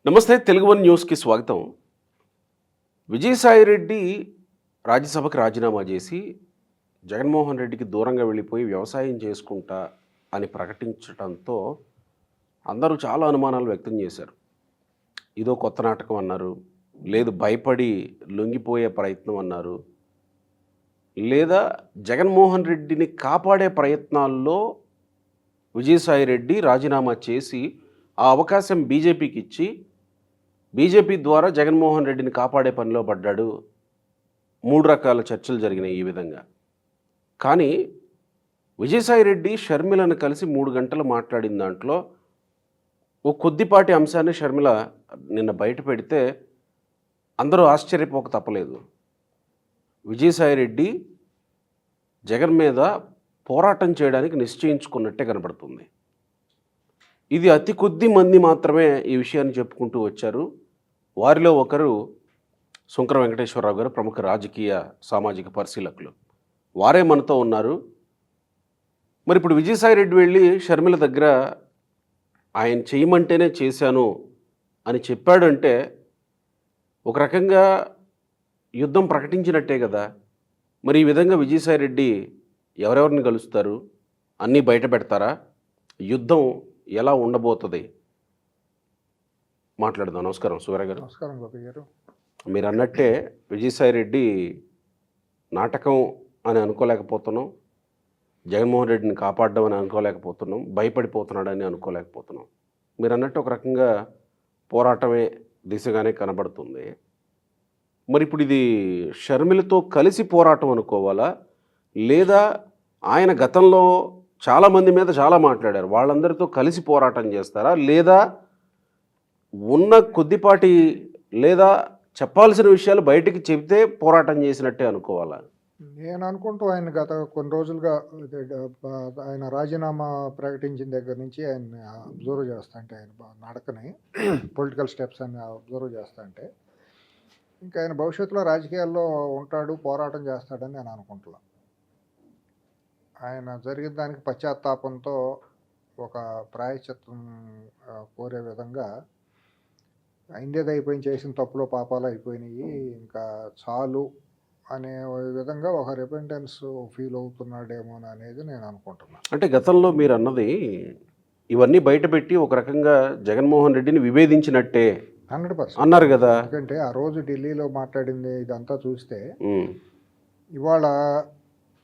నమస్తే తెలుగు వన్ న్యూస్కి స్వాగతం. విజయసాయిరెడ్డి రాజ్యసభకి రాజీనామా చేసి జగన్మోహన్ రెడ్డికి దూరంగా వెళ్ళిపోయి వ్యవసాయం చేసుకుంటా అని ప్రకటించడంతో అందరూ చాలా అనుమానాలు వ్యక్తం చేశారు. ఇదో కొత్త నాటకం అన్నారు, లేదు భయపడి లొంగిపోయే ప్రయత్నం అన్నారు, లేదా జగన్మోహన్ రెడ్డిని కాపాడే ప్రయత్నాల్లో విజయసాయిరెడ్డి రాజీనామా చేసి ఆ అవకాశం బీజేపీకి ఇచ్చి బీజేపీ ద్వారా జగన్మోహన్ రెడ్డిని కాపాడే పనిలో పడ్డాడు. 3 రకాల చర్చలు జరిగినాయి ఈ విధంగా. కానీ విజయసాయిరెడ్డి షర్మిలను కలిసి 3 గంటలు మాట్లాడిన దాంట్లో ఓ కొద్దిపాటి అంశాన్ని షర్మిల నిన్న బయట పెడితే అందరూ ఆశ్చర్యపోక తప్పలేదు. విజయసాయిరెడ్డి జగన్ మీద పోరాటం చేయడానికి నిశ్చయించుకున్నట్టే కనబడుతుంది. ఇది అతి కొద్ది మంది మాత్రమే ఈ విషయాన్ని చెప్పుకుంటూ వచ్చారు. వారిలో ఒకరు శుంకర వెంకటేశ్వరరావు గారు, ప్రముఖ రాజకీయ సామాజిక పరిశీలకులు. వారే మనతో ఉన్నారు. మరి ఇప్పుడు విజయసాయిరెడ్డి వెళ్ళి షర్మిల దగ్గర ఆయన చేయమంటేనే చేశాను అని చెప్పాడంటే ఒక రకంగా యుద్ధం ప్రకటించినట్టే కదా. మరి ఈ విధంగా విజయసాయిరెడ్డి ఎవరెవరిని కలుస్తారు, అన్నీ బయట పెడతారా, యుద్ధం ఎలా ఉండబోతుంది మాట్లాడదాం. నమస్కారం సువీర గారు. నమస్కారం గోపి గారు. మీరు అన్నట్టే విజయసాయిరెడ్డి నాటకం అని అనుకోలేకపోతున్నాం, జగన్మోహన్ రెడ్డిని కాపాడడం అని అనుకోలేకపోతున్నాం, భయపడిపోతున్నాడని అనుకోలేకపోతున్నాం. మీరు అన్నట్టు ఒక రకంగా పోరాటమే దిశగానే కనబడుతుంది. మరి ఇప్పుడు ఇది షర్మిలతో కలిసి పోరాటం అనుకోవాలా, లేదా ఆయన గతంలో చాలామంది మీద చాలా మాట్లాడారు, వాళ్ళందరితో కలిసి పోరాటం చేస్తారా, లేదా ఉన్న కొద్దిపాటి లేదా చెప్పాల్సిన విషయాలు బయటికి చెబితే పోరాటం చేసినట్టే అనుకోవాలా? నేను అనుకుంటూ ఆయన గత కొన్ని రోజులుగా ఆయన రాజీనామా ప్రకటించిన దగ్గర నుంచి ఆయన అబ్జర్వ్ చేస్తా అంటే ఆయన నడకని పొలిటికల్ స్టెప్స్ అని అబ్జర్వ్ చేస్తా అంటే ఇంకా ఆయన భవిష్యత్తులో రాజకీయాల్లో ఉంటాడు, పోరాటం చేస్తాడని నేను అనుకుంటున్నాను. ఆయన జరిగిన దానికి పశ్చాత్తాపంతో ఒక ప్రాయశ్చిత్తం కోరే విధంగా అయిందేది అయిపోయింది, చేసిన తప్పులో పాపాలు అయిపోయినాయి, ఇంకా చాలు అనే విధంగా ఒక రిపెంటెన్స్ ఫీల్ అవుతున్నాడేమో అనేది నేను అనుకుంటున్నాను. అంటే గతంలో మీరు అన్నది ఇవన్నీ బయటపెట్టి ఒక రకంగా జగన్మోహన్ రెడ్డిని విభేదించినట్టే 100% అన్నారు కదా. ఎందుకంటే ఆ రోజు ఢిల్లీలో మాట్లాడింది ఇదంతా చూస్తే ఇవాళ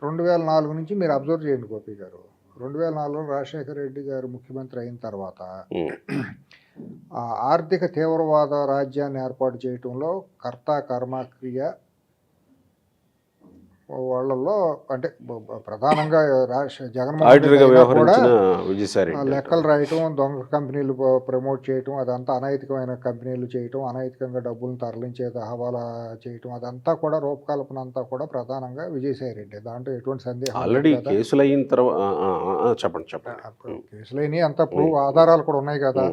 2004 నుంచి మీరు అబ్జర్వ్ చేయండి గోపి గారు. 2004లో రాజశేఖర రెడ్డి గారు ముఖ్యమంత్రి అయిన తర్వాత ఆర్థిక తీవ్రవాద రాజ్యాన్ని ఏర్పాటు చేయటంలో కర్త కర్మక్రియ వాళ్ళల్లో అంటే ప్రధానంగా జగన్మోహన్ రెడ్డి కూడా లెక్కలు రాయటం, దొంగ కంపెనీలు ప్రమోట్ చేయటం, అదంతా అనైతికమైన కంపెనీలు చేయటం, అనైతికంగా డబ్బులను తరలించేది హవాలా చేయటం, అదంతా కూడా రూపకల్పన అంతా కూడా ప్రధానంగా విజయసాయిరెడ్డి. దాంట్లో ఎటువంటి సందేహం ఆల్రెడీ కేసులు అయిన తర్వాత కేసులైన అంత ప్రూవ్ ఆధారాలు కూడా ఉన్నాయి కదా.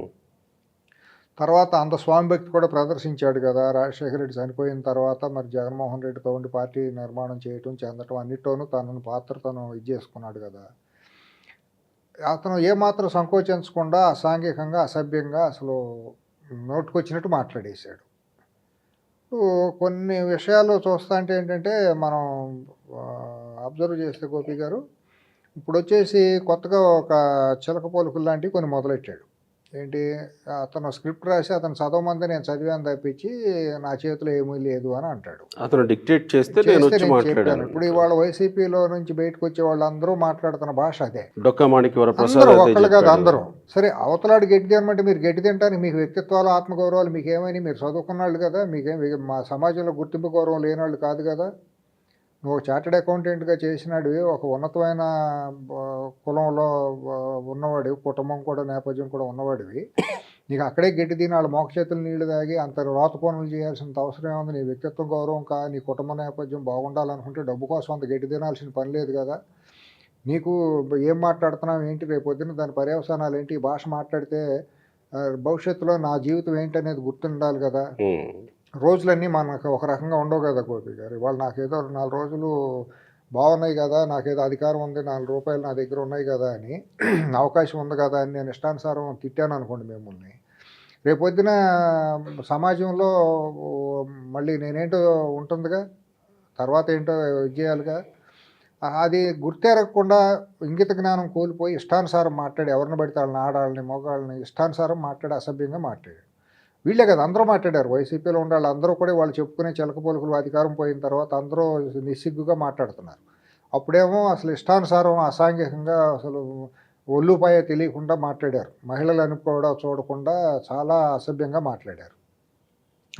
తర్వాత అంత స్వామి భక్తి కూడా ప్రదర్శించాడు కదా. రాజశేఖర రెడ్డి చనిపోయిన తర్వాత మరి జగన్మోహన్ రెడ్డితో ఉండి పార్టీ నిర్మాణం చేయటం, చెందటం అన్నిటితోనూ తను ఇది చేసుకున్నాడు కదా. అతను ఏమాత్రం సంకోచించకుండా అసాంఘికంగా అసభ్యంగా అసలు నోటుకొచ్చినట్టు మాట్లాడేశాడు. కొన్ని విషయాలు చూస్తా అంటే ఏంటంటే మనం అబ్జర్వ్ చేస్తే గోపి గారు ఇప్పుడు వచ్చేసి కొత్తగా ఒక చిలక పలుకులు లాంటివి కొన్ని మొదలెట్టాడు. ఏంటి, అతను స్క్రిప్ట్ రాసి అతను చదవమంది నేను చదివాను తప్పించి నా చేతిలో ఏమీ లేదు అని అంటాడు. అతను డిక్టేట్ చేస్తే నేను చెప్పాను. ఇప్పుడు ఇవాళ వైసీపీలో నుంచి బయటకు వచ్చే వాళ్ళందరూ మాట్లాడుతున్న భాష అదే. ఒకళ్ళు కాదు అందరూ. సరే, అవతలాడు గట్టి తినమంటే మీరు గట్టి తింటానికి మీకు వ్యక్తిత్వాలు ఆత్మగౌరవాలు మీకేమని, మీరు చదువుకున్న వాళ్ళు కదా, మీకేం మా సమాజంలో గుర్తింపు గౌరవం లేని వాళ్ళు కాదు కదా. నువ్వు చార్టెడ్ అకౌంటెంట్గా చేసినాడివి, ఒక ఉన్నతమైన కులంలో ఉన్నవాడివి, కుటుంబం కూడా నేపథ్యం కూడా ఉన్నవాడివి, నీకు అక్కడే గట్టి తిని వాళ్ళ మోక చేతులు నీళ్లు తాగి అంత రోత పనులు చేయాల్సినంత అవసరం ఏముంది? నీ వ్యక్తిత్వం గౌరవం నీ కుటుంబ నేపథ్యం బాగుండాలనుకుంటే డబ్బు కోసం అంత గట్టి తినాల్సిన పని లేదు కదా. నీకు ఏం మాట్లాడుతున్నావు ఏంటి, రేపు పొద్దున్న దాని పర్యవసానాలు ఏంటి, ఈ భాష మాట్లాడితే భవిష్యత్తులో నా జీవితం ఏంటనేది గుర్తుండాలి కదా. రోజులన్నీ మనకు ఒక రకంగా ఉండవు కదా గోపి గారు. ఇవాళ నాకేదో 4 రోజులు బాగున్నాయి కదా, నాకేదో అధికారం ఉంది, 4 రూపాయలు నా దగ్గర ఉన్నాయి కదా అని అవకాశం ఉంది కదా అని నేను ఇష్టానుసారం తిట్టాను అనుకోండి మిమ్మల్ని, రేపొద్దున సమాజంలో మళ్ళీ నేనేంటో ఉంటుందిగా, తర్వాత ఏంటో ఇది చేయాలిగా. అది గుర్తెరగకుండా ఇంగిత జ్ఞానం కోల్పోయి ఇష్టానుసారం మాట్లాడి ఎవరిని పడితే వాళ్ళని, ఆడాళ్ళని మగవాళ్ళని ఇష్టానుసారం మాట్లాడి అసభ్యంగా మాట్లాడాడు. వీళ్ళే కదా అందరూ మాట్లాడారు. వైసీపీలో ఉండే వాళ్ళందరూ కూడా వాళ్ళు చెప్పుకునే చిలక పలుకులు అధికారం పోయిన తర్వాత అందరూ నిస్సిగ్గుగా మాట్లాడుతున్నారు. అప్పుడేమో అసలు ఇష్టానుసారం అసాంఘికంగా అసలు ఒళ్ళుపాయ తెలియకుండా మాట్లాడారు. మహిళలను కూడా చూడకుండా చాలా అసభ్యంగా మాట్లాడారు.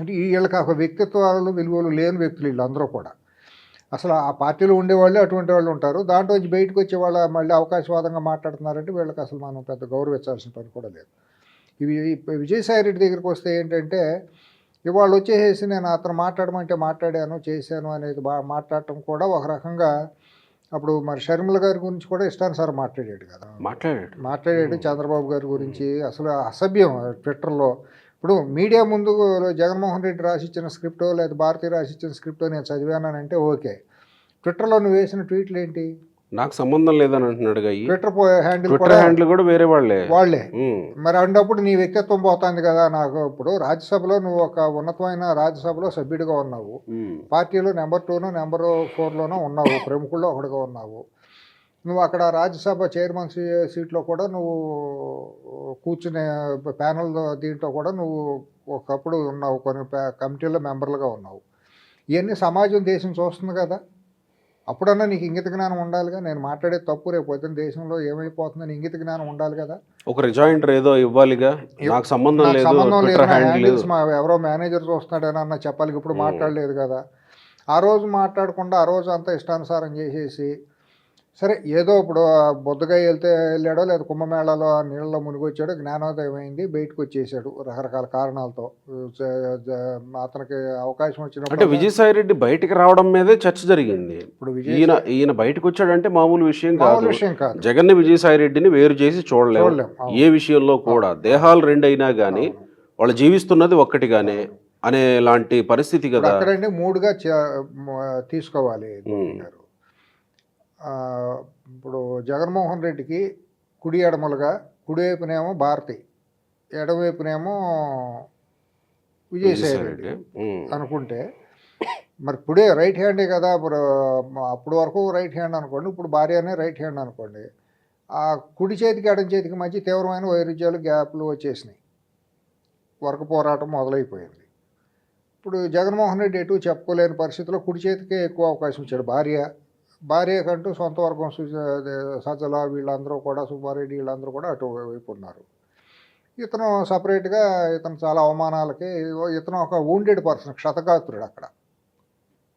అంటే వీళ్ళకి ఒక వ్యక్తిత్వాలు విలువలు లేని వ్యక్తులు వీళ్ళందరూ కూడా. అసలు ఆ పార్టీలో ఉండేవాళ్ళే అటువంటి వాళ్ళు ఉంటారు. దాంట్లో నుంచి బయటకు వచ్చే వాళ్ళ మళ్ళీ అవకాశవాదంగా మాట్లాడుతున్నారంటే వీళ్ళకి అసలు మనం పెద్ద గౌరవించాల్సిన పని కూడా లేదు. ఇవి విజయసాయి రెడ్డి దగ్గరికి వస్తే ఏంటంటే, ఇవాళ వచ్చేసేసి నేను అతను మాట్లాడమంటే మాట్లాడాను, చేశాను అనేది మాట్లాడటం కూడా ఒక రకంగా. అప్పుడు మరి షర్మిల గారి గురించి కూడా ఇష్టానుసారం మాట్లాడాడు కదా, మాట్లాడాడు చంద్రబాబు గారి గురించి అసలు అసభ్యం ట్విట్టర్లో. ఇప్పుడు మీడియా ముందు జగన్మోహన్ రెడ్డి రాసిచ్చిన స్క్రిప్టో లేదా భారతీయ రాసిచ్చిన స్క్రిప్టో నేను చదివానంటే ఓకే. ట్విట్టర్లో నువ్వు వేసిన ట్వీట్లు ఏంటి? నాకు సంబంధం లేదని అంటున్నాడు. ట్విట్టర్ హ్యాండిల్ కూడా వేరే వాళ్ళే. మరి అన్నప్పుడు నీ వ్యక్తిత్వం పోతుంది కదా. నాకు ఇప్పుడు రాజ్యసభలో నువ్వు ఒక ఉన్నతమైన రాజ్యసభలో సభ్యుడిగా ఉన్నావు, పార్టీలో నెంబర్ 2నో నెంబర్ 4లోనో ఉన్నావు, ప్రముఖుల్లో ఒకటిగా ఉన్నావు. నువ్వు అక్కడ రాజ్యసభ చైర్మన్ సీట్లో కూడా నువ్వు కూర్చునే ప్యానల్ దీంట్లో కూడా నువ్వు ఒకప్పుడు ఉన్నావు, కొన్ని కమిటీల్లో మెంబర్లుగా ఉన్నావు. ఇవన్నీ సమాజం దేశం చూస్తుంది కదా. అప్పుడన్నా నీకు ఇంగిత జ్ఞానం ఉండాలిగా. నేను మాట్లాడే తప్పు రేపు పొద్దున్న దేశంలో ఏమైపోతుందని ఇంగిత జ్ఞానం ఉండాలిగా. ఒక రిజాయింటర్ ఏదో ఇవ్వాలిగా, నాకు సంబంధం లేదు, ఎవరో మేనేజర్ చూస్తున్నాడేనన్నా చెప్పాలి. ఇప్పుడు మాట్లాడలేదు కదా. ఆ రోజు మాట్లాడకుండా ఆ రోజు అంతా ఇష్టానుసారం చేసేసి, సరే ఏదో ఇప్పుడు బొద్దుగా వెళ్ళాడో లేదా కుంభమేళాలో నీళ్ళలో మునిగొచ్చాడో, జ్ఞానోదయం అయింది, బయటకు వచ్చేసాడు రకరకాల కారణాలతో. అతనికి అవకాశం వచ్చినప్పుడు అంటే విజయసాయి రెడ్డి బయటికి రావడం మీదే చర్చ జరిగింది. ఇప్పుడు ఈయన బయటకు వచ్చాడంటే మామూలు విషయం కాదు. జగన్ విజయసాయి రెడ్డిని వేరు చేసి చూడలేము ఏ విషయంలో కూడా. దేహాలు రెండు అయినా కానీ వాళ్ళు జీవిస్తున్నది ఒక్కటిగానే అనే లాంటి పరిస్థితి కదా. అక్కడంటే మూడుగా తీసుకోవాలి. ఇప్పుడు జగన్మోహన్ రెడ్డికి కుడి ఎడమలుగా, కుడివైపునేమో భారతి, ఎడమవైపునేమో విజయసాయి రెడ్డి అనుకుంటే, మరి ఇప్పుడే రైట్ హ్యాండే కదా. అప్పుడు వరకు రైట్ హ్యాండ్ అనుకోండి, ఇప్పుడు భార్యనే రైట్ హ్యాండ్ అనుకోండి. ఆ కుడి చేతికి ఎడం చేతికి మధ్య తీవ్రమైన వైరుధ్యాలు, గ్యాప్లు వచ్చేసినాయి. వర్గ పోరాటం మొదలైపోయింది. ఇప్పుడు జగన్మోహన్ రెడ్డి ఎటు చెప్పుకోలేని పరిస్థితిలో కుడి చేతికే ఎక్కువ అవకాశం ఇచ్చాడు. భార్యకంటూ సొంత వర్గం సజ్జల వీళ్ళందరూ కూడా, సుబ్బారెడ్డి వీళ్ళందరూ కూడా అటువైపు ఉన్నారు. ఇతను సపరేట్గా ఇతను చాలా అవమానాలకి, ఇతను ఒక వూండెడ్ పర్సన్, క్షతగాత్రుడు. అక్కడ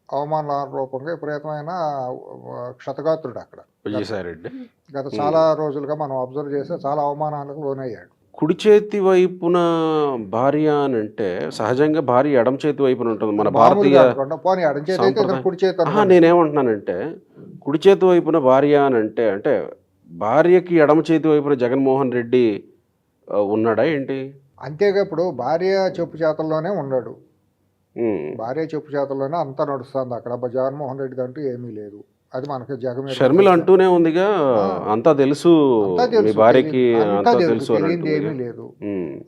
అవమానాల రూపంగా విపరీతమైన క్షతగాత్రుడు అక్కడ విజయసాయి రెడ్డి. గత చాలా రోజులుగా మనం అబ్జర్వ్ చేస్తే చాలా అవమానాలకు లోనయ్యాడు. కుడి చేతి వైపున భార్య అని అంటే సహజంగా భార్య ఎడం చేతి వైపున ఉంటుంది. మన భారతీయ నేనేమంటున్నానంటే, కుడి చేతి వైపున భార్య అని అంటే భార్యకి ఎడమ చేతి వైపున జగన్మోహన్ రెడ్డి ఉన్నాడా ఏంటి? అంతేగా. ఇప్పుడు భార్య చెప్పు చేతల్లోనే ఉన్నాడు. భార్య చెప్పు చేతల్లోనే అంతా నడుస్తుంది అక్కడ. జగన్మోహన్ రెడ్డి అంటూ ఏమీ లేదు. అది మనకి షర్మిల అంటూనే ఉందిగా, అంతా తెలుసు మీ భార్యకి, అంతా తెలుసు, ఏమీ లేదు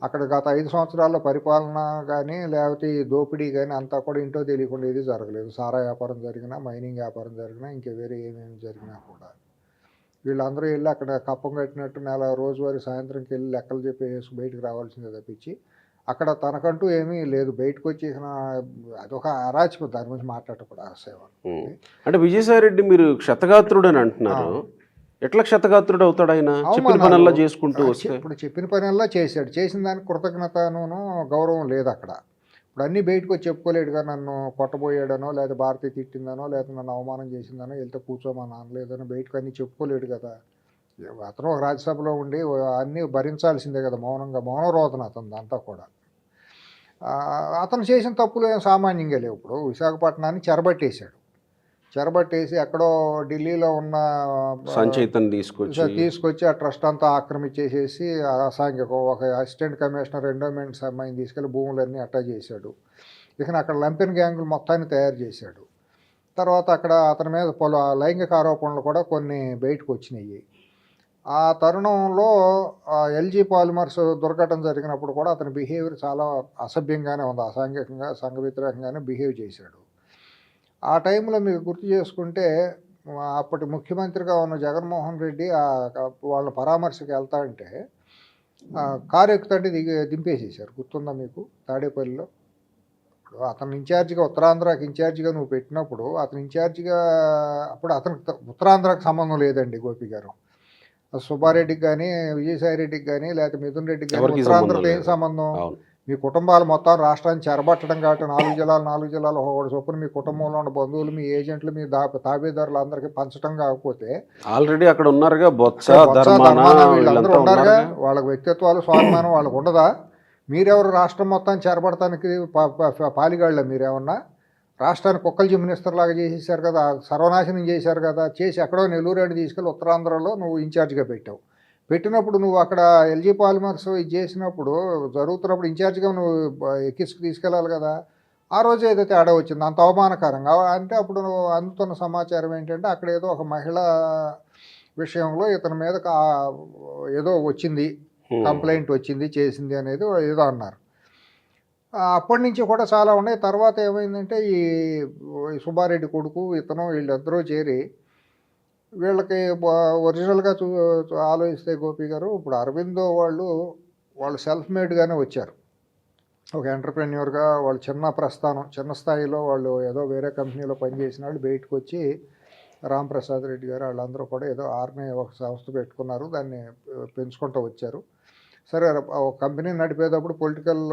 అక్కడ. గత 5 సంవత్సరాల్లో పరిపాలన కానీ లేకపోతే ఈ దోపిడీ కానీ అంతా కూడా ఇంటో తెలియకుండా ఏది జరగలేదు. సారా వ్యాపారం జరిగినా, మైనింగ్ వ్యాపారం జరిగినా, ఇంకా వేరే ఏమేమి జరిగినా కూడా వీళ్ళందరూ వెళ్ళి అక్కడ కప్పం కట్టినట్టు రోజువారీ సాయంత్రంకి వెళ్ళి లెక్కలు చెప్పేసి బయటకు రావాల్సిందే తప్పించి అక్కడ తనకంటూ ఏమీ లేదు. బయటకు వచ్చేసిన అదొక అరాచకం. దాని గురించి మాట్లాడటం కూడా సేవ. అంటే విజయసాయి రెడ్డి మీరు క్షతగాత్రుడు అని అంటున్నారు. ఎట్లా క్షతగాత్రుడు అవుతాడు? ఆయన చెప్పిన పనల్లా చేసుకుంటూ వస్తే. ఇప్పుడు చెప్పిన పనల్లా చేశాడు. చేసిన దానికి కృతజ్ఞతను గౌరవం లేదు అక్కడ. ఇప్పుడు అన్నీ బయటకు వచ్చి చెప్పుకోలేడుగా. నన్ను కొట్టబోయాడనో, లేదా భారతీయ తిట్టిందనో, లేదా నన్ను అవమానం చేసిందనో, వెళ్తే కూర్చోమని అనలేదనో బయటకు అన్నీ చెప్పుకోలేడు కదా. అతను ఒక రాజ్యసభలో ఉండి అన్నీ భరించాల్సిందే కదా. మౌన రోదన అతను అంతా కూడా. అతను చేసిన తప్పులు ఏం సామాన్యంగా లేవు. ఇప్పుడు విశాఖపట్నాన్ని చెరబట్టేసి ఎక్కడో ఢిల్లీలో ఉన్న సంచయితను తీసుకొచ్చి ఆ ట్రస్ట్ అంతా ఆక్రమించేసేసి అసాంఘిక ఒక అసిస్టెంట్ కమిషనర్ ఎండోమెంట్స్ అమ్మాయిని తీసుకెళ్ళి భూములన్నీ అట్టా చేశాడు. ఇక అక్కడ లంపెన్ గ్యాంగులు మొత్తాన్ని తయారు చేశాడు. తర్వాత అక్కడ అతని మీద పలు లైంగిక ఆరోపణలు కూడా కొన్ని బయటకు వచ్చినాయి. ఆ తరుణంలో ఎల్జీ పాలిమర్స్ దుర్ఘటన జరిగినప్పుడు కూడా అతని బిహేవియర్ చాలా అసభ్యంగానే ఉంది, అసాంఘికంగా సంఘ వ్యతిరేకంగానే బిహేవ్ చేశాడు. ఆ టైంలో మీకు గుర్తు చేసుకుంటే అప్పటి ముఖ్యమంత్రిగా ఉన్న జగన్మోహన్ రెడ్డి వాళ్ళ పరామర్శకు వెళ్తా అంటే కారు ఎక్కుతుంటే దింపేసేసారు. గుర్తుందా మీకు? తాడేపల్లిలో. ఇప్పుడు అతను ఇన్ఛార్జిగా, ఉత్తరాంధ్రకి ఇన్ఛార్జిగా నువ్వు పెట్టినప్పుడు అతను ఇన్ఛార్జిగా అప్పుడు అతనికి ఉత్తరాంధ్రకి సంబంధం లేదండి గోపి గారు. సుబ్బారెడ్డికి కానీ, విజయసాయిరెడ్డికి కానీ, లేకపోతే మిథున్ రెడ్డికి కానీ ఉత్తరాంధ్రతో ఏం సంబంధం? మీ కుటుంబాలు మొత్తం రాష్ట్రాన్ని చెరబట్టడం కాబట్టి 4 జిల్లాలు ఒకటి చొప్పున మీ కుటుంబంలో ఉన్న బంధువులు, మీ ఏజెంట్లు, మీ తాబేదారులు అందరికీ పంచడం కాకపోతే ఆల్రెడీ అక్కడ ఉన్నారుగా బొత్స వీళ్ళందరూ ఉన్నారుగా. వాళ్ళకి వ్యక్తిత్వాలు, స్వాభిమానం వాళ్ళకు ఉండదా? మీరెవరు రాష్ట్రం మొత్తాన్ని చెరబడటానికి పాలిగాళ్ళ? మీరేమన్నా రాష్ట్రాన్ని కుక్కలు జిమ్మినిస్టర్ లాగా చేసేసారు కదా, సర్వనాశనం చేశారు కదా. చేసి ఎక్కడో నెల్లూరు తీసుకెళ్ళి ఉత్తరాంధ్రలో నువ్వు ఇన్ఛార్జిగా పెట్టావు. పెట్టినప్పుడు నువ్వు అక్కడ ఎల్జీ పాలిమర్స్ ఇది చేసినప్పుడు జరుగుతున్నప్పుడు ఇన్ఛార్జిగా నువ్వు తీసుకెళ్ళాలి కదా. ఆ రోజు ఏదో తేడా వచ్చింది, అంత అవమానకరంగా. అంటే అప్పుడు అందుతున్న సమాచారం ఏంటంటే అక్కడ ఏదో ఒక మహిళ విషయంలో ఇతని మీద ఏదో వచ్చింది, కంప్లైంట్ వచ్చింది, చేసింది అనేది ఏదో అన్నారు. అప్పటి నుంచి కూడా చాలా ఉన్నాయి. తర్వాత ఏమైందంటే ఈ సుబ్బారెడ్డి కొడుకు ఇతను వీళ్ళిద్దరూ చేరి వీళ్ళకి ఒరిజినల్గా ఆలోచిస్తే గోపి గారు, ఇప్పుడు అరవిందో వాళ్ళు సెల్ఫ్ మేడ్గానే వచ్చారు. ఒక ఎంటర్ప్రెన్యూర్గా వాళ్ళు చిన్న స్థాయిలో వాళ్ళు ఏదో వేరే కంపెనీలో పనిచేసిన వాళ్ళు బయటకు వచ్చి రాంప్రసాద్ రెడ్డి గారు వాళ్ళందరూ కూడా ఏదో ఆర్మీ ఒక సంస్థ పెట్టుకున్నారు, దాన్ని పెంచుకుంటూ వచ్చారు. సరే, ఒక కంపెనీ నడిపేటప్పుడు పొలిటికల్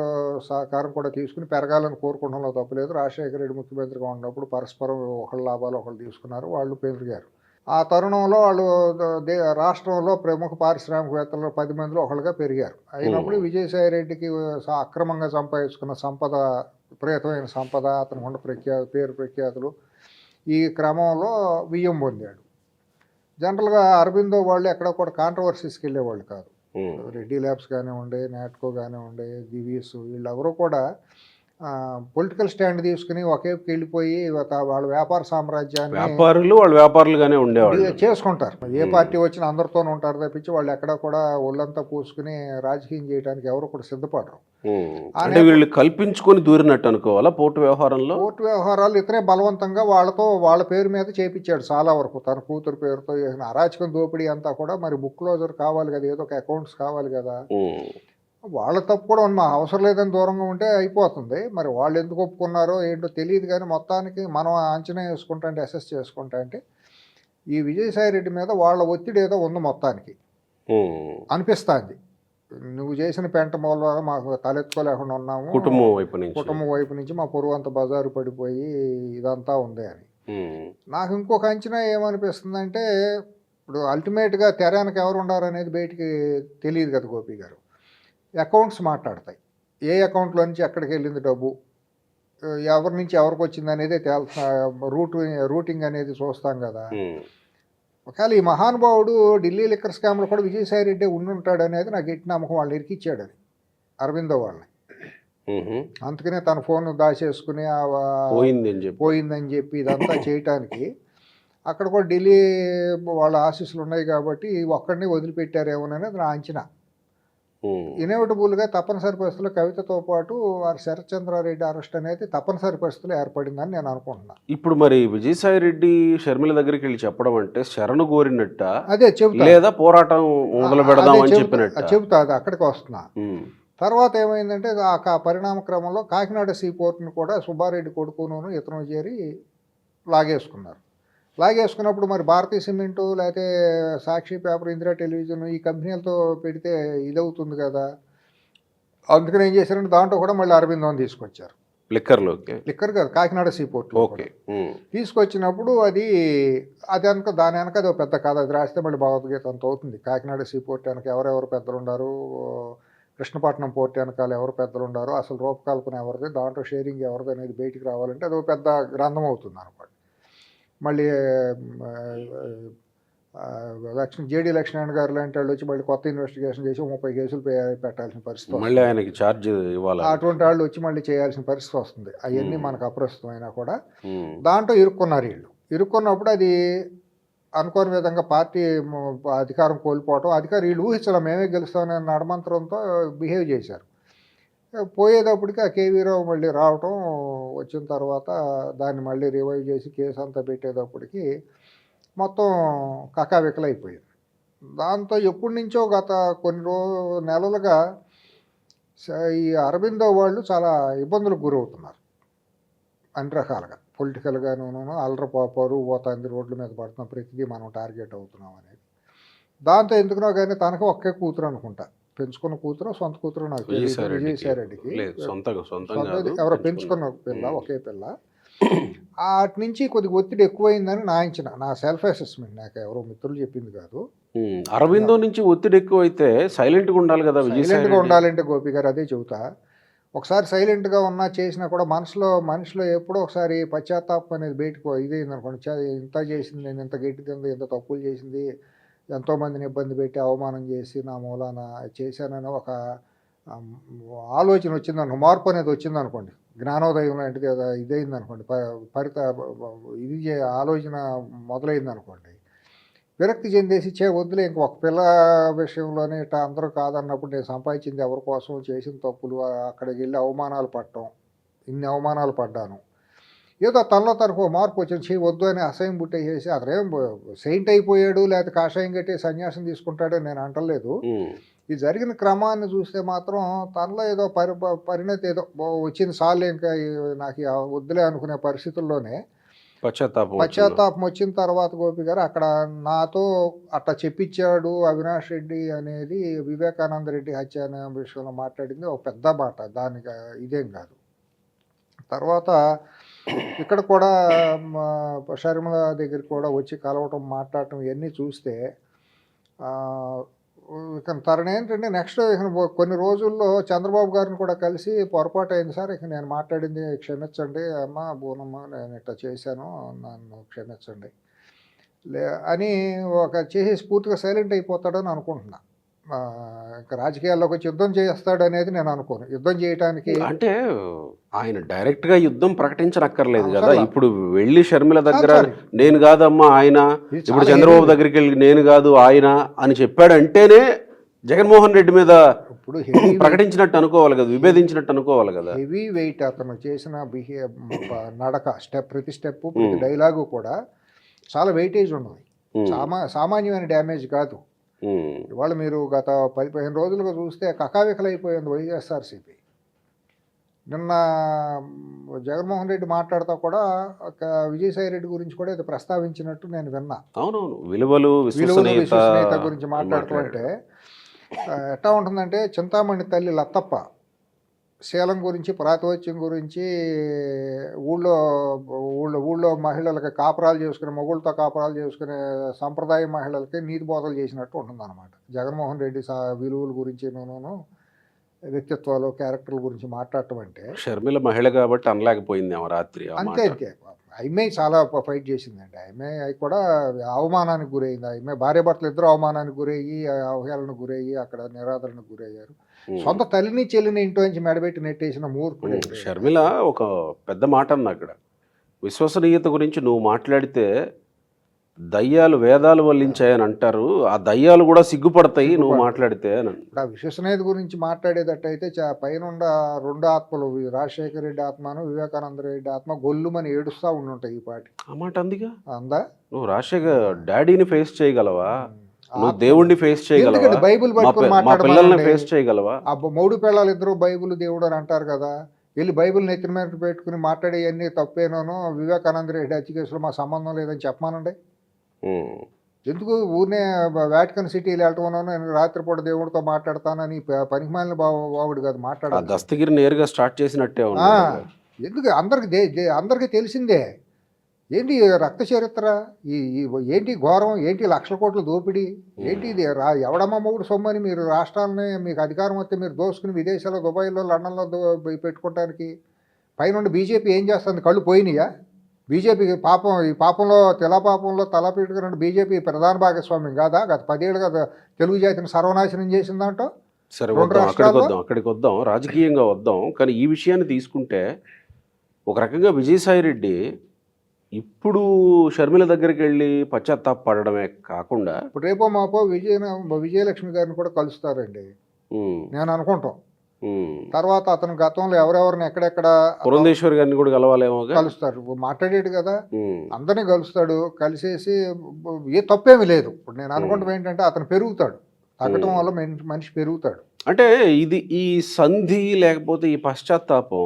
సహకారం కూడా తీసుకుని పెరగాలని కోరుకోవడంలో తప్పలేదు. రాజశేఖర రెడ్డి ముఖ్యమంత్రిగా ఉన్నప్పుడు పరస్పరం ఒకళ్ళ లాభాలు ఒకళ్ళు తీసుకున్నారు, వాళ్ళు పెరిగారు. ఆ తరుణంలో వాళ్ళు రాష్ట్రంలో ప్రముఖ పారిశ్రామికవేత్తలు 10 మందిలో ఒకళ్ళుగా పెరిగారు. అయినప్పుడు విజయసాయిరెడ్డికి అక్రమంగా సంపాదించుకున్న సంపద, విపరీతమైన సంపద, అతను ఉన్న పేరు ప్రఖ్యాతులు, ఈ క్రమంలో వియ్యం పొందాడు. జనరల్గా అరవిందో వాళ్ళు ఎక్కడ కూడా కాంట్రవర్సీస్కి వెళ్ళేవాళ్ళు కాదు. రెడ్డి ల్యాబ్స్ కానివ్వండి, నాట్కో కానివ్వండి, దివీస్, వీళ్ళెవరూ కూడా పొలిటికల్ స్టాండ్ తీసుకుని ఒకేపుకి వెళ్ళిపోయి వాళ్ళ వ్యాపార సామ్రాజ్యాన్ని వ్యాపారులుగానే ఉండేవాళ్ళు చేసుకుంటారు. ఏ పార్టీ వచ్చినా అందరితోనే ఉంటారు తప్పించి వాళ్ళు ఎక్కడ కూడా ఒళ్ళంతా పూసుకుని రాజకీయం చేయడానికి ఎవరు కూడా సిద్ధపడరు. అంటే వీళ్ళు కల్పించుకొని దూరినట్టు అనుకోవాలా పోర్టు వ్యవహారాలు. ఇతనే బలవంతంగా వాళ్ళ పేరు మీద చేపించాడు చాలా వరకు. తన కూతురు పేరుతో అరాచకం దోపిడీ అంతా కూడా మరి బుక్ క్లోజర్ కావాలి కదా, ఏదో ఒక అకౌంట్స్ కావాలి కదా. వాళ్ళ తప్పు కూడా మా అవసరం లేదని దూరంగా ఉంటే అయిపోతుంది. మరి వాళ్ళు ఎందుకు ఒప్పుకున్నారో ఏంటో తెలియదు, కానీ మొత్తానికి మనం అంచనా వేసుకుంటా అంటే, అసెస్ చేసుకుంటా అంటే ఈ విజయసాయిరెడ్డి మీద వాళ్ళ ఒత్తిడి ఏదో ఉంది మొత్తానికి అనిపిస్తుంది. నువ్వు చేసిన పెంట మూల మాకు తలెత్తుకోలేకుండా ఉన్నాము, కుటుంబం వైపు నుంచి మా పొరుగు అంత బజారు పడిపోయి ఇదంతా ఉంది అని. నాకు ఇంకొక అంచనా ఏమనిపిస్తుందంటే, ఇప్పుడు అల్టిమేట్గా తెరానికి ఎవరు ఉండారు అనేది బయటికి తెలియదు కదా గోపి గారు. అకౌంట్స్ మాట్లాడతాయి. ఏ అకౌంట్లో నుంచి ఎక్కడికి వెళ్ళింది డబ్బు, ఎవరి నుంచి ఎవరికి వచ్చింది అనేది రూటింగ్ అనేది చూస్తాం కదా. ఒకవేళ ఈ మహానుభావుడు ఢిల్లీ లిక్కర్ స్కామ్లో కూడా విజయసాయిరెడ్డి ఉండుంటాడు అనేది నాకు ఎట్టి నమ్మకం. వాళ్ళు ఇరికిచ్చాడు అది అరవిందో వాళ్ళని. అందుకనే తన ఫోన్ దాచేసుకుని పోయిందని చెప్పి ఇదంతా చేయటానికి అక్కడ కూడా ఢిల్లీ వాళ్ళ ఆశీస్సులు ఉన్నాయి కాబట్టి ఒక్కడిని వదిలిపెట్టారేమోననేది నా అంచనా. ఇన్ఎవిటబుల్గా తప్పనిసరి పరిస్థితుల్లో కవితతో పాటు వారి శరత్చంద్రారెడ్డి అరెస్ట్ అనేది తప్పనిసరి పరిస్థితులు ఏర్పడిందని నేను అనుకుంటున్నాను. ఇప్పుడు మరి విజయసాయిరెడ్డి షర్మిల దగ్గరికి వెళ్ళి చెప్పడం అంటే శరణు కోరినట్ట, అదే చెబుతా, లేదా పోరాటం మొదలు పెడదాం అని చెప్పినట్టు చెబుతా. అది అక్కడికి వస్తున్నా. తర్వాత ఏమైందంటే ఆ పరిణామ క్రమంలో కాకినాడ సీ పోర్ట్ని కూడా సుబ్బారెడ్డి కొడుకును ఇతను చేరి లాగేసుకున్నప్పుడు మరి భారతీయ సిమెంటు లేకపోతే సాక్షి పేపర్, ఇందిరా టెలివిజన్ ఈ కంపెనీలతో పెడితే ఇదవుతుంది కదా. అందుకని ఏం చేశారంటే దాంట్లో కూడా మళ్ళీ అరవిందోని తీసుకొచ్చారు. లిక్కర్ కాదు, కాకినాడ సీ పోర్ట్ తీసుకొచ్చినప్పుడు దాని వెనక అది పెద్ద కథ. అది రాస్తే మళ్ళీ భగవద్గీత అంత అవుతుంది. కాకినాడ సీ పోర్ట్ వెనక ఎవరెవరు పెద్దలు ఉన్నారు, కృష్ణపట్నం పోర్ట్ వెనకాల ఎవరు పెద్దలు ఉన్నారు, అసలు రూపకల్పన ఎవరిది, దాంట్లో షేరింగ్ ఎవరిది అనేది బయటికి రావాలంటే అది పెద్ద గ్రంథం అవుతుంది అనమాట. మళ్ళీ జేడీ లక్ష్మణ్ గారు లాంటి వాళ్ళు వచ్చి మళ్ళీ కొత్త ఇన్వెస్టిగేషన్ చేసి 30 కేసులు పెట్టాల్సిన పరిస్థితి, మళ్ళీ ఆయనకి ఛార్జ్ ఇవ్వాలి. అటువంటి వాళ్ళు వచ్చి మళ్ళీ చేయాల్సిన పరిస్థితి వస్తుంది. అవన్నీ మనకు అప్రస్తుతమైనా కూడా దాంట్లో ఇరుక్కున్నారు వీళ్ళు. ఇరుక్కున్నప్పుడు అది అనుకోని విధంగా పార్టీ అధికారం కోల్పోవటం, అధికారం వీళ్ళు ఊహించడం మేమే గెలుస్తామనే నడమంత్రంతో బిహేవ్ చేశారు. పోయేటప్పటికి ఆ కేవీ రావు మళ్ళీ రావటం, వచ్చిన తర్వాత దాన్ని మళ్ళీ రివైవ్ చేసి కేసు అంతా పెట్టేటప్పటికి మొత్తం కకావికలైపోయింది. దాంతో ఎప్పటి నుంచో గత కొన్ని నెలలుగా ఈ అరబిందో వాళ్ళు చాలా ఇబ్బందులకు గురవుతున్నారు అన్ని రకాలుగా. పొలిటికల్గాను పరువు పోతుంది, రోడ్ల మీద పడుతున్నాం, ప్రతిదీ మనం టార్గెట్ అవుతున్నాం అనేది. దాంతో ఎందుకునో కానీ తనకు ఒకే కూతురు అనుకుంటా, పెంచుకున్న కూతురు సొంత కూతురు నాకు విజయసాయిరెడ్డికి ఎవరో పెంచుకున్న పిల్ల, ఒకే పిల్ల. వాటి నుంచి కొద్దిగా ఒత్తిడి ఎక్కువైందని నా సెల్ఫ్ అసెస్మెంట్, నాకు ఎవరో మిత్రులు చెప్పింది కాదు. అరవిందో నుంచి ఒత్తిడి ఎక్కువ అయితే సైలెంట్గా ఉండాలి కదా, సైలెంట్గా ఉండాలంటే గోపి గారు అదే చెబుతా. ఒకసారి సైలెంట్గా ఉన్నా చేసినా కూడా మనిషిలో ఎప్పుడో ఒకసారి పశ్చాత్తాపం అనేది బయటకు ఇదైంది అనుకోండి. ఇంత చేసింది, నేను ఇంత గట్టిదింది, ఇంత తప్పులు చేసింది, ఎంతోమందిని ఇబ్బంది పెట్టి అవమానం చేసి నా మూలాన చేశానని ఒక ఆలోచన వచ్చిందనుకో, మార్పు అనేది వచ్చిందనుకోండి, జ్ఞానోదయం లాంటిది ఇదైంది అనుకోండి, ఆలోచన మొదలైంది అనుకోండి, విరక్తి చెందేసి వద్దులే ఇంక ఒక పిల్ల విషయంలోనే ఇట్లా అందరూ కాదన్నప్పుడు నేను సంపాదించింది ఎవరి కోసం, చేసిన తప్పులు, అక్కడికి వెళ్ళి అవమానాలు పడటం, ఇన్ని అవమానాలు పడ్డాను, ఏదో తనలో తనకు మార్పు వచ్చింది, వద్దు అని అసహ్యం పుట్టేసేసి అతనేం సెయింట్ అయిపోయాడు లేకపోతే కాషాయం కట్టి సన్యాసం తీసుకుంటాడని నేను అంటలేదు. ఈ జరిగిన క్రమాన్ని చూస్తే మాత్రం తనలో ఏదో పరిణతి ఏదో వచ్చింది, సార్లు ఇంకా నాకు వద్దులే అనుకునే పరిస్థితుల్లోనే పశ్చాత్తాపం వచ్చిన తర్వాత గోపి గారు అక్కడ నాతో అట్లా చెప్పించాడు అవినాష్ రెడ్డి అనేది, వివేకానంద రెడ్డి హత్య అనే విషయంలో మాట్లాడింది ఒక పెద్ద మాట, దానికి ఇదేం కాదు. తర్వాత ఇక్కడ కూడా షర్మిల దగ్గరికి కూడా వచ్చి కలవటం, మాట్లాడటం ఇవన్నీ చూస్తే ఇక తననేంటంటే నెక్స్ట్ కొన్ని రోజుల్లో చంద్రబాబు గారిని కూడా కలిసి పొరపాటు అయింది సార్, ఇక నేను మాట్లాడింది క్షమించండి అమ్మ బోనమ్మ, నేను ఇట్లా చేశాను, నన్ను క్షమించండి అని చేసి పూర్తిగా సైలెంట్ అయిపోతాడని అనుకుంటున్నా. ఇంకా రాజకీయాల్లోకి వచ్చి యుద్ధం చేస్తాడు అనేది నేను అనుకోను. యుద్ధం చేయడానికి అంటే ఆయన డైరెక్ట్ గా యుద్ధం ప్రకటించనక్కర్లేదు కదా. ఇప్పుడు వెళ్ళి షర్మిల దగ్గర నేను కాదమ్మా ఆయన, ఇప్పుడు చంద్రబాబు దగ్గరికి వెళ్ళి నేను కాదు ఆయన అని చెప్పాడంటేనే జగన్మోహన్ రెడ్డి మీద ఇప్పుడు ప్రకటించినట్టు అనుకోవాలి కదా, విభేదించినట్టు అనుకోవాలి కదా. హెవీ వెయిట్ అతను చేసిన నడక, ప్రతి స్టెప్, ప్రతి డైలాగు కూడా చాలా వెయిటేజ్ ఉన్నది, సామాన్యమైన డ్యామేజ్ కాదు. ఇవాళ మీరు గత 10-15 రోజులుగా చూస్తే కకావికలైపోయింది వైఎస్ఆర్సీపీ. నిన్న జగన్మోహన్ రెడ్డి మాట్లాడుతూ కూడా విజయసాయి రెడ్డి గురించి కూడా ఇది ప్రస్తావించినట్టు నేను విన్నా. అవునవును, విలువలు విశ్వసనీయత గురించి మాట్లాడుతూ అంటే ఎట్లా ఉంటుందంటే, చింతామణి తల్లి లత్తప్ప శీలం గురించి, ప్రాతిపత్యం గురించి, ఊళ్ళో మహిళలకి కాపురాలు చేసుకునే, మొగుళ్ళతో కాపురాలు చేసుకునే సంప్రదాయ మహిళలకి నీతి బోధలు చేసినట్టు ఉంటుందన్నమాట. జగన్మోహన్ రెడ్డి విలువల గురించి, వ్యక్తిత్వాలు, క్యారెక్టర్ల గురించి మాట్లాడటం అంటే. షర్మిల మహిళ కాబట్టి అనలేకపోయింది రాత్రి. అంతే ఆమె చాలా ఫైట్ చేసిందండి. ఆమె కూడా అవమానానికి గురైంది. ఆమె భార్యాభర్తలు ఇద్దరు అవమానానికి గురయ్యి, అవహేళనకు గురయ్యి, అక్కడ నిరాదరణకు గురయ్యారు. సొంత తల్లిని చెల్లిని ఇంట్లో నుంచి మెడబెట్టి నెట్టేసిన మూర్ఖుడు. షర్మిల ఒక పెద్ద మాట అన్న అక్కడ, విశ్వసనీయత గురించి నువ్వు మాట్లాడితే దయ్యాలు వేదాలు వల్లించాయని అంటారు, ఆ దయ్యాలు కూడా సిగ్గుపడతాయి నువ్వు మాట్లాడితే అని. ఆ విశ్వసనీయత గురించి మాట్లాడేటట్టయితే పైన 2 ఆత్మలు, రాజశేఖర రెడ్డి ఆత్మను వివేకానంద రెడ్డి ఆత్మ గొల్లుమని ఏడుస్తూ ఉండుంటాయి ఈ పాటి. ఆ మాట అందుగా అందా? నువ్వు రాజశేఖర్ డాడీని ఫేస్ చేయగలవా? నువ్వు దేవుడిని ఫేస్ చేయగలవా? బైబుల్ పట్టుకొని పిల్లల్ని ఫేస్ చేయగలవా? మూడు పిల్లలు ఇద్దరు బైబుల్ దేవుడు అని అంటారు కదా, వెళ్ళి బైబుల్ నెత్తిన మీద పెట్టుకుని మాట్లాడేవన్నీ తప్పేనో, వివేకానంద రెడ్డి హత్య కేసులో మా సంబంధం లేదని చెప్పమానండి. ఎందుకు ఊరినే వాటికన్ సిటీలో వెళ్ళటం, నేను రాత్రిపూట దేవుడితో మాట్లాడతానని పనికిమాలిన బావుడు కాదు మాట్లాడాలి. దస్తగిరి నేరుగా స్టార్ట్ చేసినట్టే ఎందుకు అందరికీ తెలిసిందే. ఏంటి రక్త చరిత్ర, ఏంటి ఘోరం, ఏంటి లక్షల కోట్ల దోపిడీ, ఏంటి ఇది ఎవడమ్మ మూడు సొమ్మని మీరు రాష్ట్రాలని మీకు అధికారం వస్తే మీరు దోసుకుని విదేశాల్లో, దుబాయ్లో, లండన్లో పెట్టుకోవడానికి పైనుండి బీజేపీ ఏం చేస్తుంది? కళ్ళు పోయినాయా? బీజేపీకి పాపం, ఈ పాపంలో పాపంలో తల పెట్టుకున్న బీజేపీ ప్రధాన భాగస్వామ్యం కాదా? గత 10 ఏళ్ళుగా తెలుగు జాతిని సర్వనాశనం చేసిందంటో. సరే, అక్కడికి వద్దాం, రాజకీయంగా వద్దాం. కానీ ఈ విషయాన్ని తీసుకుంటే ఒక రకంగా విజయసాయి రెడ్డి ఇప్పుడు షర్మిల దగ్గరికి వెళ్ళి పశ్చాత్తాపడమే కాకుండా ఇప్పుడు రేపో మాపో విజయలక్ష్మి గారిని కూడా కలుస్తారండి ఉమ్, నేను అనుకుంటాం. ఉమ్. తర్వాత అతను గతంలో ఎవరెవరిని ఎక్కడెక్కడ పురంధేశ్వరి గారిని కూడా కలవాలేమోగా. కలుస్తారు. మాట్లాడేడు కదా, ఉమ్, అందరినీ కలుస్తాడు. కలిసేసి ఏ తప్పేమీ లేదు. ఇప్పుడు నేను అనుకుంటాం ఏంటంటే అతను పెరుగుతాడు, తగ్గటం వల్ల మనిషి పెరుగుతాడు. అంటే ఇది ఈ సంధి లేకపోతే ఈ పశ్చాత్తాపం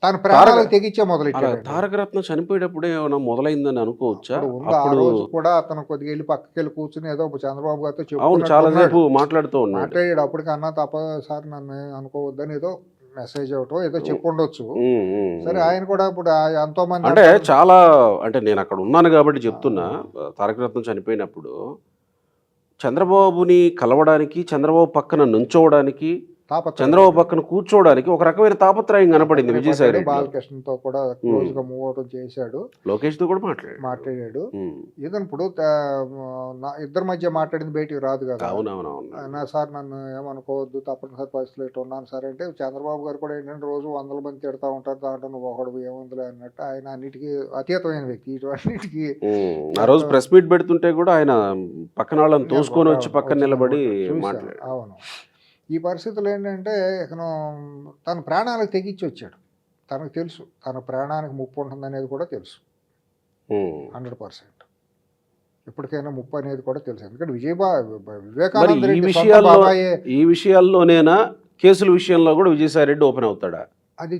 తన ప్రాణాలకు తెగించే మొదలెట్టాడు. తారకరత్న చనిపోయేటప్పుడే ఏమైనా మొదలైందని అనుకోవచ్చా? ఆ రోజు కూడా అతను కొద్దిగా వెళ్ళి పక్కకి వెళ్ళి కూర్చుని ఏదో చంద్రబాబు గారితో అవును, చాలా సేపు మాట్లాడుతూ ఉన్నాడు. మాట్లాడాడు. అప్పటికన్నా తప్ప సార్ నన్ను అనుకోవద్దని ఏదో మెసేజ్ అవటం ఏదో చెప్పుండొచ్చు. సరే, ఆయన కూడా ఇప్పుడు ఎంతో మంది అంటే చాలా, అంటే నేను అక్కడ ఉన్నాను కాబట్టి చెప్తున్నా, తారకరత్నం చనిపోయినప్పుడు చంద్రబాబుని కలవడానికి, చంద్రబాబు పక్కన నుంచోవడానికి, చంద్రబాబు పక్కన కూర్చోవడానికి ఒక రకమైన తాపత్రయం కనపడింది విజయసాయి రెడ్డి. బాలకృష్ణతో కూడా క్లోజ్ గా మూవ్ అవడం చేశాడు. లోకేష్ తో కూడా మాట్లాడాడు. ఏదైనా ఇప్పుడు ఇద్దరి మధ్య మాట్లాడింది బయటికి రాదు కదా. అవునవునవును. నా సార్ నన్ను ఏమనుకోవద్దు, తప్పనిసరి పరిస్థితులు ఇట్లా ఉన్నాను సార్ అంటే చంద్రబాబు గారు కూడా ఏంటంటే రోజు 100 మంది తిడతా ఉంటారు, దాంట్లో నువ్వు ఒకడు ఏముందిలే అన్నట్టు ఆయన అన్నిటికీ అతీతమైన వ్యక్తి. ఇటువన్నిటికీ ఆ రోజు ప్రెస్ మీట్ పెడుతుంటే కూడా ఆయన పక్కన వాళ్ళని తోసుకొని వచ్చి పక్కన నిలబడి మాట్లాడాడు. అవును. ఈ పరిస్థితులు ఏంటంటే ఇతను తన ప్రాణాలకు తెగించి వచ్చాడు. తనకు తెలుసు తన ప్రాణానికి ముప్పు ఉంటుందనేది కూడా తెలుసు 100%. ఎప్పటికైనా ముప్పు అనేది కూడా తెలుసు. ఎందుకంటే వివేకానంద రెడ్డి ఈ విషయాల్లోనేనా కేసుల విషయంలో కూడా విజయసాయి రెడ్డి ఓపెన్ అవుతాడా? అది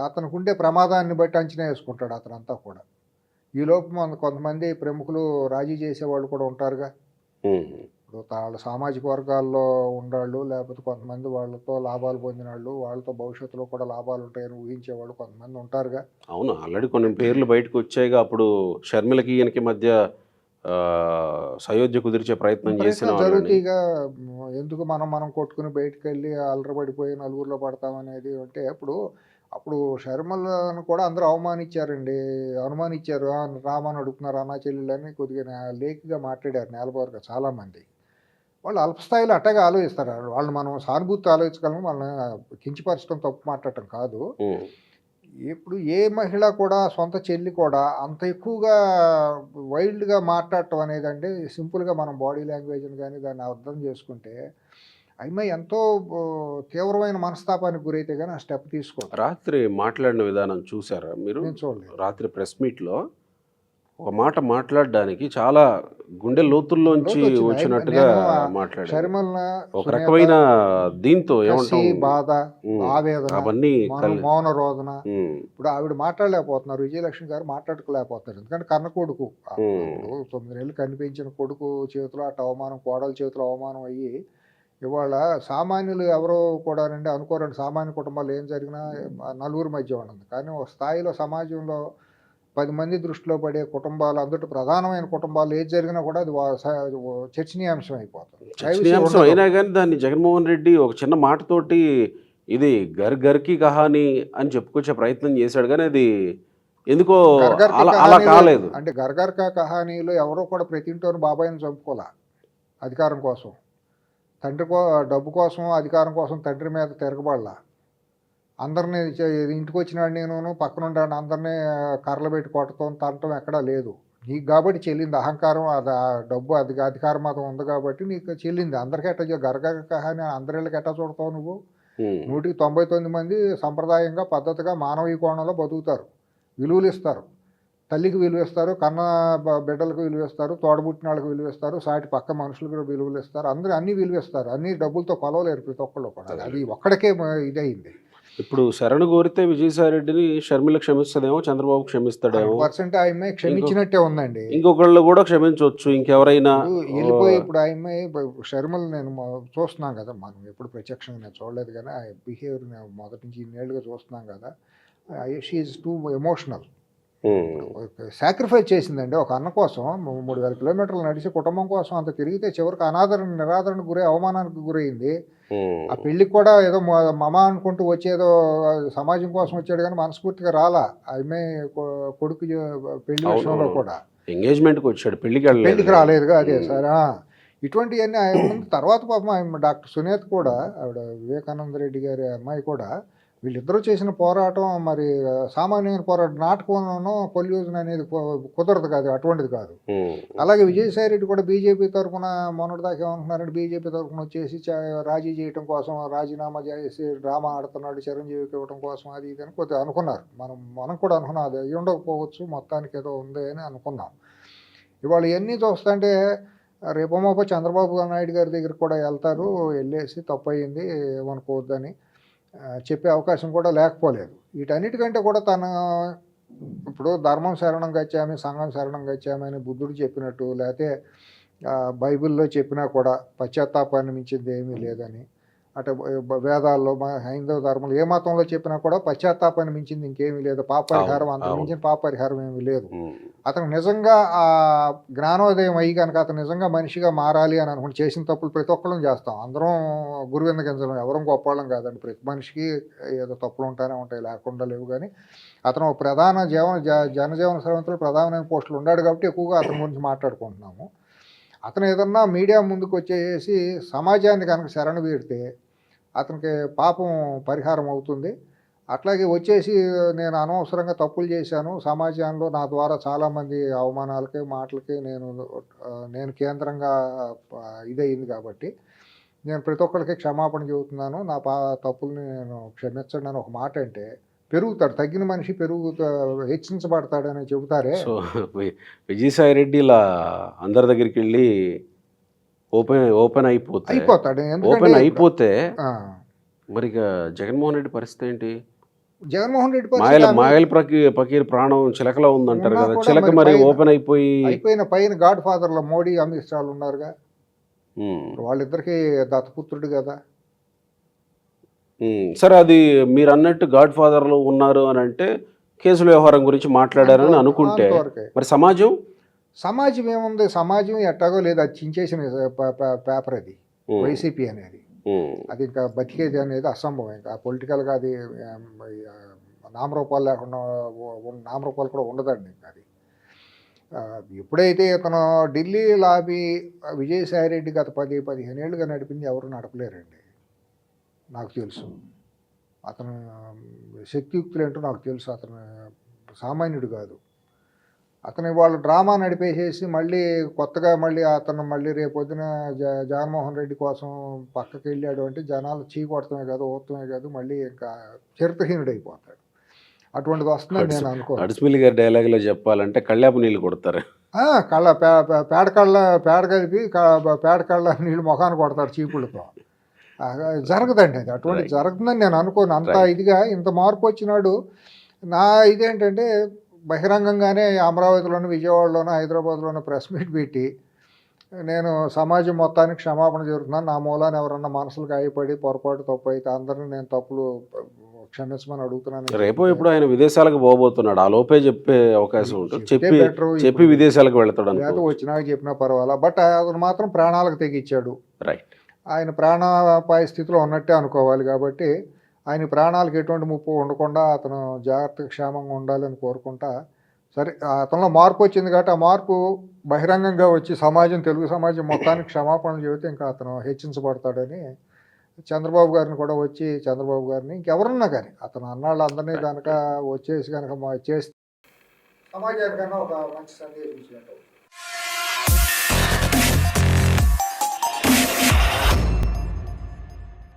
అతనికి ఉండే ప్రమాదాన్ని బట్టి అంచనా వేసుకుంటాడు అతనంతా కూడా. ఈలోపు కొంతమంది ప్రముఖులు రాజీ చేసేవాళ్ళు కూడా ఉంటారుగా. ఇప్పుడు వాళ్ళ సామాజిక వర్గాల్లో ఉండాళ్ళు, లేకపోతే కొంతమంది వాళ్ళతో లాభాలు పొందిన వాళ్ళు, వాళ్ళతో భవిష్యత్తులో కూడా లాభాలు ఉంటాయని ఊహించేవాళ్ళు కొంతమంది ఉంటారుగా. అవును, ఆల్రెడీ కొన్ని పేర్లు బయటకు వచ్చాయిగా. అప్పుడు షర్మిలకి ఈయనకి మధ్య సయోధ్య కుదిర్చే ప్రయత్నం చేసిన జరుగుతాయిగా. ఎందుకు మనం కొట్టుకుని బయటకు వెళ్ళి అలరబడిపోయి నలుగురిలో పడతామనేది అంటే అప్పుడు షర్మిలను కూడా అందరూ అనుమానించారు. రామని అడుగుతున్నారు, అన్నా చెల్లెళ్ళని కొద్దిగా లేఖగా మాట్లాడారు నేలబోరుగా చాలామంది. వాళ్ళు అల్పస్థాయిలో అట్టగా ఆలోచిస్తారు. వాళ్ళు మనం సానుభూతి ఆలోచించగలము, వాళ్ళని కించపరచడం తప్పు మాట్లాడటం కాదు. ఇప్పుడు ఏ మహిళ కూడా సొంత చెల్లి కూడా అంత ఎక్కువగా వైల్డ్గా మాట్లాడటం అనేది అంటే సింపుల్గా మనం బాడీ లాంగ్వేజ్ని కానీ దాన్ని అర్థం చేసుకుంటే అమ్మాయి ఎంతో తీవ్రమైన మనస్తాపానికి గురైతే కానీ ఆ స్టెప్ తీసుకో. రాత్రి మాట్లాడిన విధానం చూసారా మీరు? చూడలేదు. రాత్రి ప్రెస్ మీట్లో ఒక మాట మాట్లాడడానికి చాలా గుండె లోతుల్లోంచి వచ్చినట్టుగా మాట్లాడారు. ఒక రకమైన దీంతో బాధ, ఆవేదన, అవన్నీ మౌన రోదన. ఇప్పుడు ఆవిడ మాట్లాడలేకపోతున్నారు, విజయలక్ష్మి గారు మాట్లాడుకోలేకపోతున్నారు. ఎందుకంటే కన్న కొడుకు 9 నెలలు కనిపించిన కొడుకు చేతిలో అటు అవమానం, కోడల చేతిలో అవమానం అయ్యి ఇవాళ సామాన్యులు ఎవరో కూడా అనుకోరండి. సామాన్య కుటుంబాలు ఏం జరిగినా నలుగురి మధ్య ఉండదు. కానీ ఒక స్థాయిలో సమాజంలో 10 మంది దృష్టిలో పడే కుటుంబాలు, అందులో ప్రధానమైన కుటుంబాలు ఏది జరిగినా కూడా అది చర్చనీయాంశం అయిపోతుంది. చర్చనీయాంశం అయినా కానీ దాన్ని జగన్మోహన్ రెడ్డి ఒక చిన్న మాటతోటి ఇది గర్కి కహాని అని చెప్పుకొచ్చే ప్రయత్నం చేశాడు. కానీ అది ఎందుకో అలా కాలేదు. అంటే గర్గర్ కహానీలో ఎవరో కూడా ప్రతి ఇంట్లోనూ బాబాయిని చంపుకోలే అధికారం కోసం. డబ్బు కోసం, అధికారం కోసం తండ్రి మీద తిరగబడలా. అందరినీ ఇంటికి వచ్చినాడు నేను పక్కన ఉంటాను అందరినీ కర్రలు పెట్టి కొట్టడం తనటం ఎక్కడా లేదు. నీకు కాబట్టి చెల్లింది అహంకారం, అది డబ్బు, అధికార మతం ఉంది కాబట్టి నీకు చెల్లింది. అందరికీ ఎట్టా గర్గర్ కహాని అందరిళ్ళకి ఎట్టా చూడతావు నువ్వు? 199 మంది సంప్రదాయంగా పద్ధతిగా మానవీయ కోణంలో బతుకుతారు, విలువలు ఇస్తారు. తల్లికి విలువ ఇస్తారు, కన్న బిడ్డలకు విలువ ఇస్తారు, తోడబుట్టిన వాళ్ళకి విలువ ఇస్తారు, సాటి పక్క మనుషులకు విలువలు ఇస్తారు. అందరూ అన్ని విలువ ఇస్తారు. అన్ని డబ్బులతో కొలవలేరు ప్రతి ఒక్కళ్ళు కూడా. అది ఒక్కడికే ఇదయింది. ఇప్పుడు శరణు కోరితే విజయసాయి రెడ్డిని షర్మిల క్షమిస్తుందేమో, చంద్రబాబు క్షమిస్తాడేమో. ఆమె క్షమించినట్టే ఉందండి. ఇంకొకళ్ళు కూడా క్షమించవచ్చు, ఇంకెవరైనా వెళ్ళిపోయి. ఇప్పుడు ఆమె షర్మిల నేను చూస్తున్నాం కదా, మనం ఎప్పుడు ప్రత్యక్షంగా నేను చూడలేదు కానీ ఆ బిహేవియర్ మొదటి నుంచి ఇన్నేళ్ళుగా చూస్తున్నాం కదా. She is two emotional. సాక్రిఫైస్ చేసిందండి ఒక అన్న కోసం. 3000 కిలోమీటర్లు నడిచి కుటుంబం కోసం అంత తిరిగితే చివరికి నిరాదరణకు గురై అవమానానికి గురైంది. ఆ పెళ్లికి కూడా ఏదో మమ అనుకుంటూ వచ్చేదో సమాజం కోసం వచ్చాడు కానీ మనస్ఫూర్తిగా రాలా. ఆమె కొడుకు పెళ్లి విషయంలో కూడా ఎంగేజ్మెంట్కి వచ్చాడు, పెళ్లికి రాలేదుగా. అదే సరే, ఇటువంటివన్నీ ఆయన ముందు. తర్వాత పాపం ఆయన డాక్టర్ సునీత కూడా, ఆవిడ వివేకానంద రెడ్డి గారి అమ్మాయి కూడా వీళ్ళిద్దరూ చేసిన పోరాటం మరి సామాన్యమైన పోరాటం, నాటకంలో పొల్యూషన్ అనేది కుదరదు కాదు, అటువంటిది కాదు. అలాగే విజయసాయి రెడ్డి కూడా బీజేపీ తరఫున మొన్నటిదాకా ఏమంటున్నారంటే బీజేపీ తరఫున వచ్చేసి రాజీ చేయడం కోసం రాజీనామా చేసి డ్రామా ఆడుతున్నాడు చిరంజీవికి ఇవ్వడం కోసం అది ఇది అని కొద్దిగా అనుకున్నారు. మనం కూడా అనుకున్నాం అది అయ్యి ఉండకపోవచ్చు, మొత్తానికి ఏదో ఉంది అని అనుకున్నాం. ఇవాళ ఇవన్నీ చూస్తుంటే రేపమోపో చంద్రబాబు నాయుడు గారి దగ్గరికి కూడా వెళ్తారు, వెళ్ళేసి తప్పు అయ్యింది ఏమనుకోవద్దని చెప్పే అవకాశం కూడా లేకపోలేదు. వీటన్నిటికంటే కూడా ఇప్పుడు ధర్మం శరణం గచ్చామి సంఘం శరణం గచ్చామి అని బుద్ధుడు చెప్పినట్టు, లేకపోతే బైబిల్లో చెప్పినా కూడా పశ్చాత్తాపాన్ని మించింది ఏమీ లేదని, అటు వేదాల్లో హైందవ ధర్మంలో ఏ మతంలో చెప్పినా కూడా పశ్చాత్తాపాన్ని మించింది ఇంకేమీ లేదు, పాపరిహారం అంత మించిన పాపరిహారం ఏమీ లేదు. అతను నిజంగా ఆ జ్ఞానోదయం అయ్యి కనుక అతను నిజంగా మనిషిగా మారాలి అని అనుకుంటే, చేసిన తప్పులు ప్రతి ఒక్కళ్ళం చేస్తాం, అందరం గురువింద గింజలం, ఎవరం గొప్పవాళ్ళం కాదండి. ప్రతి మనిషికి ఏదో తప్పులు ఉంటానే ఉంటాయి, లేకుండా లేవు. కానీ అతను ప్రధాన జనజీవన స్రవంతిలో ప్రధానమైన పోస్టులు ఉన్నాడు కాబట్టి ఎక్కువగా అతని గురించి మాట్లాడుకుంటున్నాము. అతను ఏదన్నా మీడియా ముందుకు వచ్చేసి సమాజాన్ని కనుక శరణ వీడితే అతనికి పాపం పరిహారం అవుతుంది. అట్లాగే వచ్చేసి నేను అనవసరంగా తప్పులు చేశాను, సమాజంలో నా ద్వారా చాలామంది అవమానాలకి మాటలకి నేను కేంద్రంగా ఇదయింది కాబట్టి నేను ప్రతి ఒక్కరికి క్షమాపణ చెబుతున్నాను, నా తప్పుల్ని నేను క్షమించండి అని ఒక మాట అంటే పెరుగుతాడు. తగ్గిన మనిషి హెచ్చించబడతాడని చెబుతారే. సో విజయసాయి రెడ్డి ఇలా అందరి దగ్గరికి వెళ్ళి ఓపెన్ అయిపోతాడు. ఓపెన్ అయిపోతే మరి ఇక జగన్మోహన్ రెడ్డి పరిస్థితి ఏంటి? జగన్మోహన్ రెడ్డి మాయల పకీర్ ప్రాణం చిలకలో ఉందంటారు కదా, చిలక మరి ఓపెన్ అయిపోయిన పైన గాడ్ ఫాదర్లో మోడీ అమిత్ షాలు ఉన్నారుగా, వాళ్ళిద్దరికి దత్తపుత్రుడు కదా. సరే, అది మీరు అన్నట్టు గాడ్ ఫాదర్లో ఉన్నారు అని అంటే కేసుల వ్యవహారం గురించి మాట్లాడారని అనుకుంటే, మరి సమాజం ఏముంది? సమాజం ఎట్టాగో లేదు, అది చించేసిన పేపర్ అది వైసీపీ అనేది. అది ఇంకా బతికేది అనేది అసంభవం. ఇంకా పొలిటికల్గా అది నామరూపాలు లేకుండా నామరూపాలు కూడా ఉండదండి. అది ఎప్పుడైతే ఇతను ఢిల్లీ లాబీ విజయసాయి రెడ్డి గత 10-15 ఏళ్ళుగా నడిపింది ఎవరు నడపలేరండి. నాకు తెలుసు అతను శక్తియుక్తులు ఏంటో నాకు తెలుసు. అతను సామాన్యుడు కాదు. అతను వాళ్ళు డ్రామా నడిపేసేసి మళ్ళీ కొత్తగా అతను రేపొద్దున జగన్మోహన్ రెడ్డి కోసం పక్కకి వెళ్ళాడు అంటే జనాలు చీకొడతమే కాదు, ఊతమే కాదు, మళ్ళీ ఇంకా చరిత్రహీనుడు అయిపోతాడు. అటువంటిది వస్తుందని నేను అనుకోను. అడుసుమిల్లి గారి డైలాగులో చెప్పాలంటే కళ్ళాపు నీళ్ళు కొడతారు. పేడ కలిపి పేడ కళ్ళ నీళ్ళు ముఖాన్ని కొడతారు చీపుళ్ళతో. జరగదండి అది, అటువంటి జరుగుతుందని నేను అనుకోను. అంత ఇదిగా ఇంత మార్పు వచ్చినాడు. నా ఇదేంటంటే బహిరంగంగానే అమరావతిలోను, విజయవాడలోను, హైదరాబాద్లోను ప్రెస్ మీట్ పెట్టి నేను సమాజం మొత్తానికి క్షమాపణ జరుగుతున్నాను, నా మూలాన్ని ఎవరన్నా మనసులు గాయపడి పొరపాటు తప్పు అయితే అందరినీ నేను తప్పులు క్షమించమని అడుగుతున్నాను. రేపు ఇప్పుడు ఆయన విదేశాలకు పోబోతున్నాడు, ఆ లోపే చెప్పే అవకాశం ఉంటుంది. చెప్పి విదేశాలకు వెళ్తాడు లేదా వచ్చినాక చెప్పినా పర్వాలా. బట్ అతను మాత్రం ప్రాణాలకు తెగిచ్చాడు. రైట్. ఆయన ప్రాణాపాయ స్థితిలో ఉన్నట్టే అనుకోవాలి. కాబట్టి ఆయన ప్రాణాలకు ఎటువంటి ముప్పు ఉండకుండా అతను జాగ్రత్తగా క్షేమంగా ఉండాలని కోరుకుంటా. సరే, అతనిలో మార్పు వచ్చింది కాబట్టి ఆ మార్పు బహిరంగంగా వచ్చి తెలుగు సమాజం మొత్తానికి క్షమాపణలు చెబితే ఇంకా అతను హెచ్చించబడతాడని చంద్రబాబు గారిని ఇంకెవరున్నా కానీ అతను అన్నాళ్ళందరినీ కనుక వచ్చేసి కనుక చేస్తే సమాజానికన్నా ఒక మంచి సందేశం ఇచ్చినట్టు.